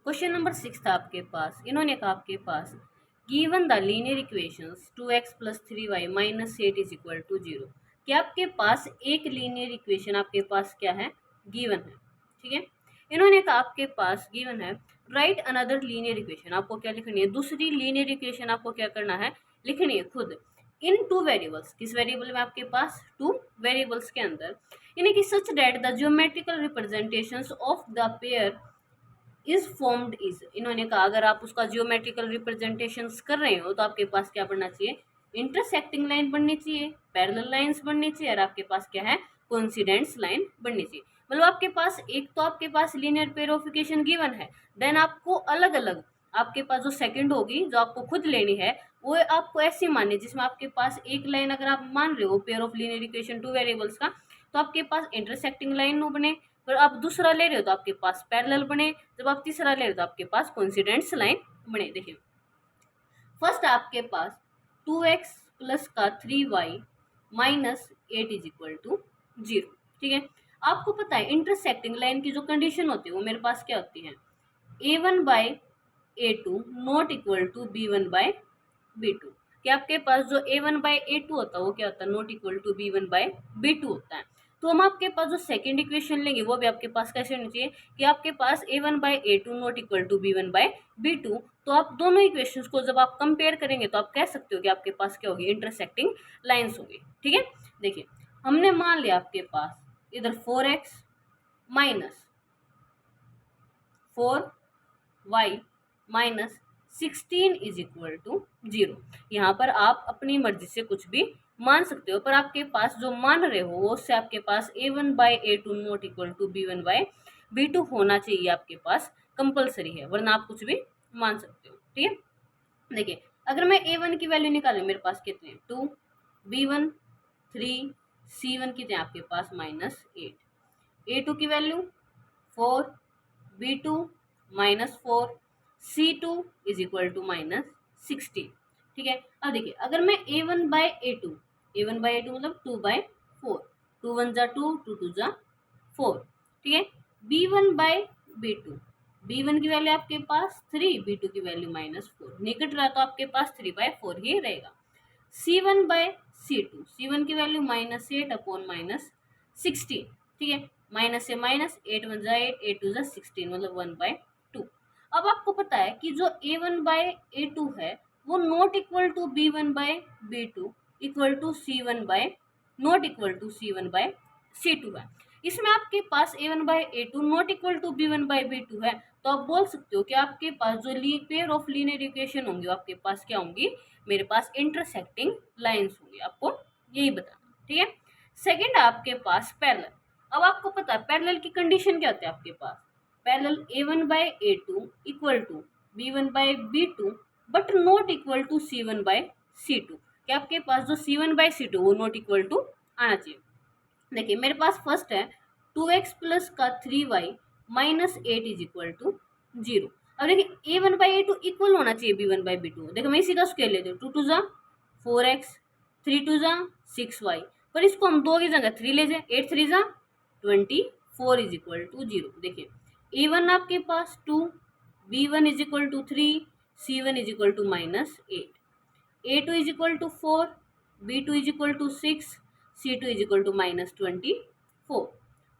Question number 6 था आपके पास। इन्होंने कहा आपके पास given the linear equations 2x plus 3y minus 8 is equal to 0। कि आपके पास एक लीनियर इक्वेशन आपके पास क्या है, गिवन है। ठीक है, इन्होंने कहा आपके पास गिवन है राइट अनदर लीनियर इक्वेशन। आपको क्या लिखनी है, दूसरी लीनियर इक्वेशन आपको क्या करना है, लिखनी है खुद इन टू वेरिएबल्स। किस वेरिएबल में, आपके पास टू वेरिएबल्स के अंदर, यानी कि such that the geometrical representations of the pair is formed is. इन्होंने कहा अगर आप उसका जियोमेट्रिकल रिप्रेजेंटेशन कर रहे हो तो आपके पास क्या बनना चाहिए, इंटरसेक्टिंग लाइन बननी चाहिए, पैरेलल लाइंस बननी चाहिए, और आपके पास क्या है, कोइंसिडेंस लाइन बननी चाहिए। मतलब आपके पास एक तो आपके पास linear pair of equation given है, देन आपको अलग अलग आपके पास जो सेकंड होगी जो आपको खुद लेनी है वो आपको ऐसी माननी जिसमें आपके पास एक लाइन अगर आप मान रहे हो pair of linear equation two variables का, तो आपके पास इंटरसेक्टिंग लाइन नो बने। फिर आप दूसरा ले रहे हो तो आपके पास पैरेलल बने। जब आप तीसरा ले रहे हो तो आपके पास कोइंसिडेंस लाइन बने। देखिए फर्स्ट आपके पास 2x प्लस का 3y minus 8 is equal to 0। ठीक है, आपको पता है इंटरसेक्टिंग लाइन की जो कंडीशन होती है वो मेरे पास क्या होती है, a1 by a2 not equal to b1 by b2। कि आपके पास जो a1 बाय a2 होता है वो क्या होता है, not equal to b1 by b2 होता है। तो हम आपके पास जो सेकंड इक्वेशन लेंगे वो भी आपके पास कैसे होनी चाहिए कि आपके पास a1 by a2 not equal to b1 by b2। तो आप दोनों इक्वेशंस को जब आप कंपेयर करेंगे तो आप कह सकते हो कि आपके पास क्या होगी, इंटरसेक्टिंग लाइंस होगी। ठीक है, देखिए हमने मान लिया आपके पास इधर 4x minus 4y minus 16 is equal to 0। यहाँ पर आप अपनी मर्जी से कुछ भी मान सकते हो, पर आपके पास जो मान रहे हो वो उससे आपके पास a1 by a2 not equal to b1 by b2 होना चाहिए, आपके पास कंपलसरी है, वरना आप कुछ भी मान सकते हो। ठीक है, देखिए अगर मैं a1 की वैल्यू निकालूं मेरे पास कितने हैं, 2, b1 3, c1 कितने आपके पास -8, a2 की value 4, b2 -4, c2 is equal to -16। ठीक है, अब देखिए अगर मैं a1 बाय a2 मतलब 2 बाय 4, 2 1 जा 2, 2 2 जा 4। ठीक है, b1 बाय b1 की वैल्यू आपके पास 3, b2 की वैल्यू -4, निकट रहा तो आपके पास 3 बाय 4 ही रहेगा। c1 बाय c1 की वैल्यू -8 अपॉन -16। ठीक है, माइनस से माइनस, 8 1 जा 8, 8 2 जा 16, मतलब 1/2। अब आपको पता है कि जो a1 बाय a2 है वो not equal to b1 by b2 equal to c1 by not equal to c1 by c2 है। इसमें आपके पास a1 by a2 not equal to b1 by b2 है, तो आप बोल सकते हो कि आपके पास जो पेयर ऑफ लीनियर इक्वेशन होंगे आपके पास क्या होंगी, मेरे पास इंटरसेक्टिंग लाइंस होंगी। आपको यही बताना। ठीक है, सेकंड आपके पास पैरेलल। अब आपको पता है पैरेलल की कंडीशन क्या होती है, आपके पास parallel a1 by a2 equal to b1 by b2 but not equal to c1 by c2। कि आपके पास जो c1 बाय c2 वो नॉट इक्वल टू आना चाहिए। देखिए मेरे पास फर्स्ट है 2x प्लस का 3y minus 8 is equal to 0। अब देखिए a1 बाई a2 इक्वल होना चाहिए b1 बाई b2। देखो मैं इसी का स्केल लेती हूँ, 2 2 जा 4x, 3 2 जा 6y, पर इसको हम 2 की जगह 3 ले जाए, 8 3 जा 24 इज इक्वल टू 0। देखिए a1 आपके पास 2, b1 is equal to 3, c1 is equal to -8, a2 is equal to 4, b2 is equal to 6, c2 is equal to -24।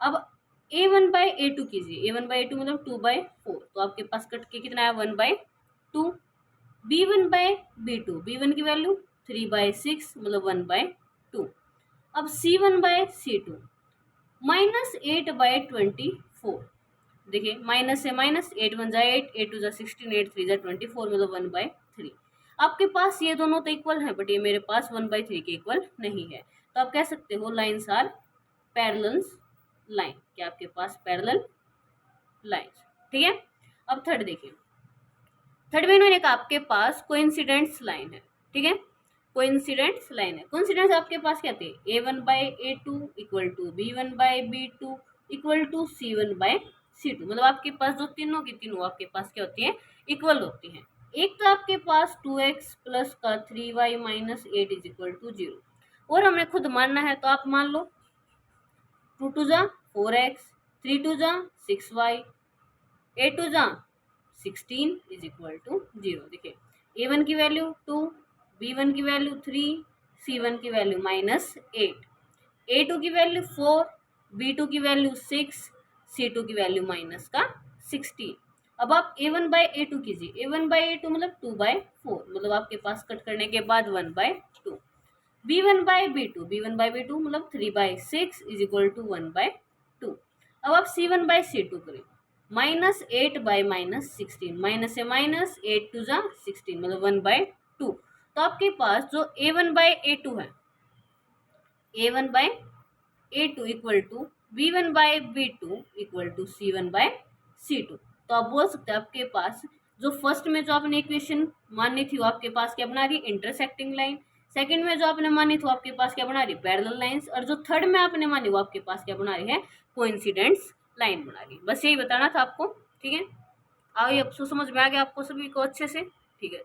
अब a1 बाई a2 कीजिए, a1 बाई a2 मतलब 2/4, तो आपके पास कट के कितना है 1/2। b1 बाई b2 की वैल्यू 3/6 मतलब 1/2। अब c1 बाय c2 -8/24। देखिए माइनस से माइनस, 8 1 जा 8, 8 2 जा 16, 8 3 जा 24 मतलब 1/3। आपके पास ये दोनों तो इक्वल है, बट ये मेरे पास 1/3 के इक्वल नहीं है, तो आप कह सकते हो लाइन्स आर पैरेलल्स लाइन, क्या आपके पास पैरेलल लाइन्स। ठीक है, अब थर्ड देखिए, थर्ड में इन्होंने कहा आपके पास कोइंसिडेंट्स लाइन है। ठीक है, कोइंसिडेंट्स लाइन है। कोइंसिडेंस आपके पास क्या थे, a1 by a2 equal to b1 by b2 equal to c1 by c2। मतलब आपके पास जो तीनों की तीनों आपके पास क्या होती हैं, इक्वल होती हैं। एक तो आपके पास 2x प्लस का 3y minus 8 is equal to 0, और हमें खुद मानना है तो आप मान लो 2 2 जा 4x, 3 2 जा 6y, 8 2 जा 16 इज इक्वल टू 0। देखिए A1 की वैल्यू 2, B1 की वैल्यू 3, C1 की वैल्यू -8, A2 की वैल्यू 4, B2 की वैल्यू 6, C2 की वैल्यू -16। अब आप A1 बाई A2 कीजिए। A1 बाई A2 मतलब 2/4, मतलब आपके पास कट करने के बाद 1/2। B1 by B2, B1 by B2 मतलब 3/6 इज इक्वल टू 1/2। अब आप C1 बाई C2 करें, -8 बाई -16, माइनस से माइनस 8 टू जा 16 मतलब 1/2। तो आपके पास जो A1 बाई A2 है, A1 by A2 equal to B1 by B2 equal to C1 by C2। तो आप बोल सकते हैं आपके पास जो फर्स्ट में जो आपने इक्वेशन मानी थी वो आपके पास क्या बना रही है, इंटरसेक्टिंग लाइन। सेकंड में जो आपने मानी थी वो आपके पास क्या बना रही है, पैरेलल लाइंस। और जो थर्ड में आपने मानी वो आपके पास क्या बना रही है, कोइंसिडेंस लाइन बना रही है। बस यही बताना था आपको। ठीक है, आइए अब तो समझ में आ गया आपको सभी को अच्छे से। ठीक है।